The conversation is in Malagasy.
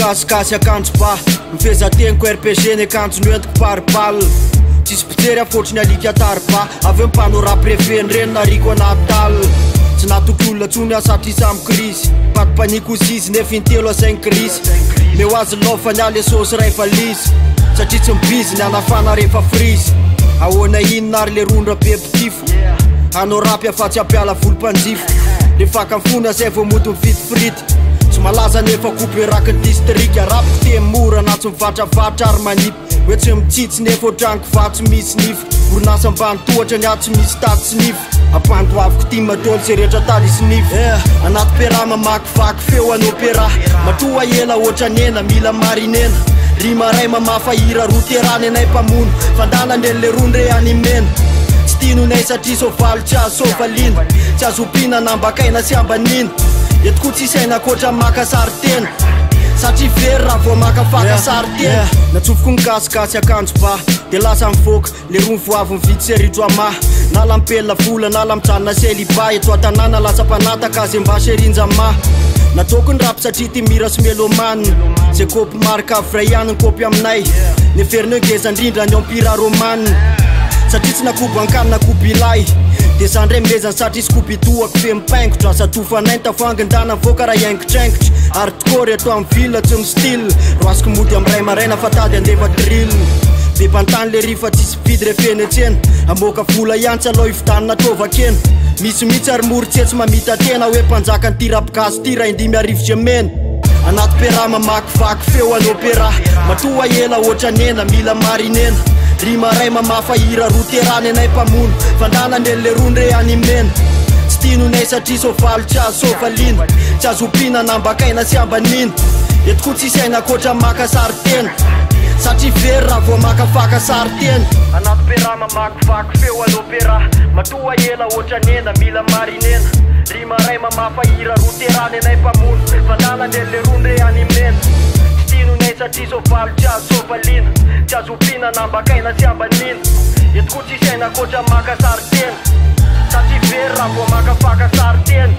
gasikasy akanjo ba mifezateniko RPG akanjo noentiko paripal tsisy pijery afotriny alika tarba avy eo mipano raprefeny reny nariko anatal tsy natoky olona tsony asatry isamy krisy patipaniko ozizy nefa intelo asainy krisy meo azy lofa ny aly sosy ray valizy satria tsy mibizy ny anafana rehefa frizy ahoana inona ary le rondra be pitifo anao rapy afatsy ampiala volompanjifo le fakamfona zay vao moto mividy frity tsy malaza nefa coupe raky district arapiko te mora na tsy mivatravatra ary manipy hoe tsy mitsitsy nefa otraniko vatsy misy nify orinasa ambany tohatra ny atsy misy tatsy nify ampandoaviko ty matolo se rehetra talisy nify anaty pera mamakivaky feo anao pera matoa ela oatra nena mila marinena rima ray mamafahira roterany anay mpamono fandana ndrenle rondre animena tsy tinonay satria sovaly tsy azo sovalina tsy azo opina nambakaina sy ambanina etiko tsisy aina koatra makasary tena satria very raha vo makafakasary tena natsofoko migasikasy akanjo ba de lasa mivoaka le ro mivoavy mividy seritro ama nala mipelina vola nala mijanona seliba eto atanàna lasa mpanataka azy mba serinjama nataoko ny rapy satria ty mira sy melomanina zay kopy marika avray ihany ny kopy aminay neferina ngeza indrindra ny empira romanina satria tsy nakobo ankany nakobo ilay de zandray mezany satria sy koby toako fe mipaingotra asa tofanay tafangindana voaka raha iaingotraingotry ary tokory ato amin'ny villa tsy mistyle ro azoko mody amiray maraina fa tady andefa drill be mpantany le rifa tsisy vidy refeny atsena amoaka vola ihany tsy aloha ividanina tovakena misy mihitsy ary mory tsy etsy mamita tena hoe mpanjaka ny ty rapigasy ty raha indimy arivotry amena anaty pera mamakivaky feo anao pera matoa ela oatra nena mila marinena rima ray mamafahira roterany anay mpamono fandana ndrenle rondre animena tsy tinonay satria sovaly tsy azo sovalina tsy azo opina nambakaina sy ambanina etiko tsisy aina koatra makasary tena satria very raha vo makafakasary tena anaty pera mamakivaky feo anao pera matoa ela oatra nena mila marinena rima ray mamafahira roterany anay mpamono fandana ndrenle rondre animena tsy tinonay satria sovaly tsy azo sovalina tsy azo opina nambakaina sy ambanina etiko tsisy aina koatra makasary tena satria very raha vo makafakasary tena